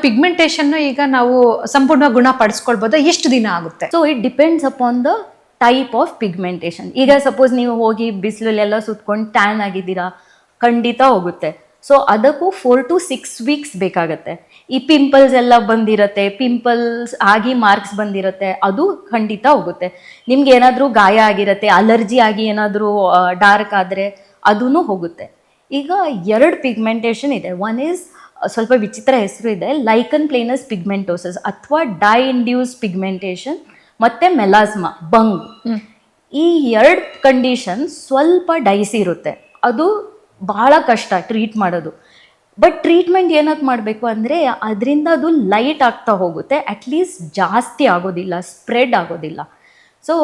Pigmentation ಈಗ ನಾವು ಸಂಪೂರ್ಣ ಗುಣಪಡಿಸ್ಕೊಳ್ಬೋದಾ? ಎಷ್ಟು ದಿನ ಆಗುತ್ತೆ? So it depends upon the type of pigmentation. ಈಗ ಸಪೋಸ್ ನೀವು ಹೋಗಿ ಬಿಸಿಲಲ್ಲೆಲ್ಲ ಸುತ್ಕೊಂಡು ಟ್ಯಾನ್ ಆಗಿದ್ದೀರಾ, ಖಂಡಿತ ಹೋಗುತ್ತೆ. ಸೊ ಅದಕ್ಕೂ 4 to 6 weeks ಬೇಕಾಗತ್ತೆ. ಈ ಪಿಂಪಲ್ಸ್ ಎಲ್ಲ ಬಂದಿರತ್ತೆ, ಪಿಂಪಲ್ಸ್ ಆಗಿ ಮಾರ್ಕ್ಸ್ ಬಂದಿರತ್ತೆ, ಅದು ಖಂಡಿತ ಹೋಗುತ್ತೆ. ನಿಮ್ಗೆ ಏನಾದರೂ ಗಾಯ ಆಗಿರತ್ತೆ, ಅಲರ್ಜಿ ಆಗಿ ಏನಾದರೂ ಡಾರ್ಕ್ ಆದರೆ ಅದೂ ಹೋಗುತ್ತೆ. ಈಗ 2 ಪಿಗ್ಮೆಂಟೇಷನ್ ಇದೆ. ಒನ್ ಈಸ್ ಸ್ವಲ್ಪ ವಿಚಿತ್ರ ಹೆಸರು ಇದೆ, ಲೈಕನ್ ಪ್ಲೇನಸ್ ಪಿಗ್ಮೆಂಟೋಸಿಸ್ ಅಥವಾ ಡೈ ಇಂಡ್ಯೂಸ್ ಪಿಗ್ಮೆಂಟೇಷನ್ ಮತ್ತೆ ಮೆಲಾಸ್ಮಾ ಬಂಗ್. ಈ 2 ಕಂಡೀಷನ್ ಸ್ವಲ್ಪ ಡೈಸಿ ಇರುತ್ತೆ, ಅದು ಬಹಳ ಕಷ್ಟ ಟ್ರೀಟ್ ಮಾಡೋದು. ಬಟ್ ಟ್ರೀಟ್ಮೆಂಟ್ ಏನಕ್ಕೆ ಮಾಡಬೇಕು ಅಂದರೆ ಅದರಿಂದ ಅದು ಲೈಟ್ ಆಗ್ತಾ ಹೋಗುತ್ತೆ, ಅಟ್ಲೀಸ್ಟ್ ಜಾಸ್ತಿ ಆಗೋದಿಲ್ಲ, ಸ್ಪ್ರೆಡ್ ಆಗೋದಿಲ್ಲ. ಸೊ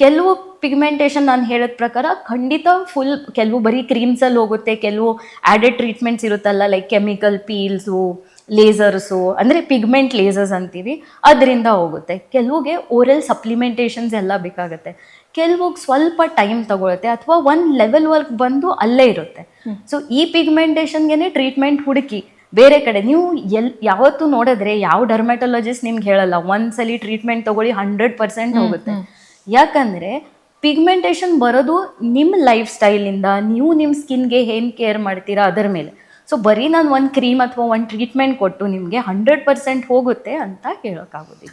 ಕೆಲವು ಪಿಗ್ಮೆಂಟೇಷನ್ ನಾನು ಹೇಳಿದ ಪ್ರಕಾರ ಖಂಡಿತ ಫುಲ್, ಕೆಲವು ಬರೀ ಕ್ರೀಮ್ಸಲ್ಲಿ ಹೋಗುತ್ತೆ, ಕೆಲವು ಆ್ಯಡೆಡ್ ಟ್ರೀಟ್ಮೆಂಟ್ಸ್ ಇರುತ್ತಲ್ಲ, ಲೈಕ್ ಕೆಮಿಕಲ್ ಪೀಲ್ಸು, ಲೇಸರ್ಸು, ಅಂದರೆ ಪಿಗ್ಮೆಂಟ್ ಲೇಸರ್ಸ್ ಅಂತೀವಿ, ಅದರಿಂದ ಹೋಗುತ್ತೆ. ಕೆಲವಿಗೆ ಓರಲ್ ಸಪ್ಲಿಮೆಂಟೇಷನ್ಸ್ ಎಲ್ಲ ಬೇಕಾಗುತ್ತೆ, ಕೆಲವಿಗೆ ಸ್ವಲ್ಪ ಟೈಮ್ ತಗೊಳುತ್ತೆ ಅಥವಾ ಒಂದು ಲೆವೆಲ್ವರೆಗೆ ಬಂದು ಅಲ್ಲೇ ಇರುತ್ತೆ. ಸೊ ಈ ಪಿಗ್ಮೆಂಟೇಷನ್ಗೆ ಟ್ರೀಟ್ಮೆಂಟ್ ಹುಡುಕಿ ಬೇರೆ ಕಡೆ ನೀವು ಯಾವತ್ತೂ ನೋಡಿದ್ರೆ ಯಾವ ಡರ್ಮೆಟೊಲಜಿಸ್ಟ್ ನಿಮ್ಗೆ ಹೇಳಲ್ಲ ಒಂದ್ಸಲಿ ಟ್ರೀಟ್ಮೆಂಟ್ ತಗೊಳ್ಳಿ 100% ಹೋಗುತ್ತೆ. ಯಾಕಂದರೆ ಪಿಗ್ಮೆಂಟೇಷನ್ ಬರೋದು ನಿಮ್ಮ ಲೈಫ್ ಸ್ಟೈಲಿಂದ, ನೀವು ನಿಮ್ಮ ಸ್ಕಿನ್ಗೆ ಏನು ಕೇರ್ ಮಾಡ್ತೀರಾ ಅದರ ಮೇಲೆ. ಸೊ ಬರೀ ನಾನು ಒಂದು ಕ್ರೀಮ್ ಅಥವಾ ಒಂದು ಟ್ರೀಟ್ಮೆಂಟ್ ಕೊಟ್ಟು ನಿಮಗೆ 100% ಹೋಗುತ್ತೆ ಅಂತ ಹೇಳೋಕ್ಕಾಗೋದಿಲ್ಲ.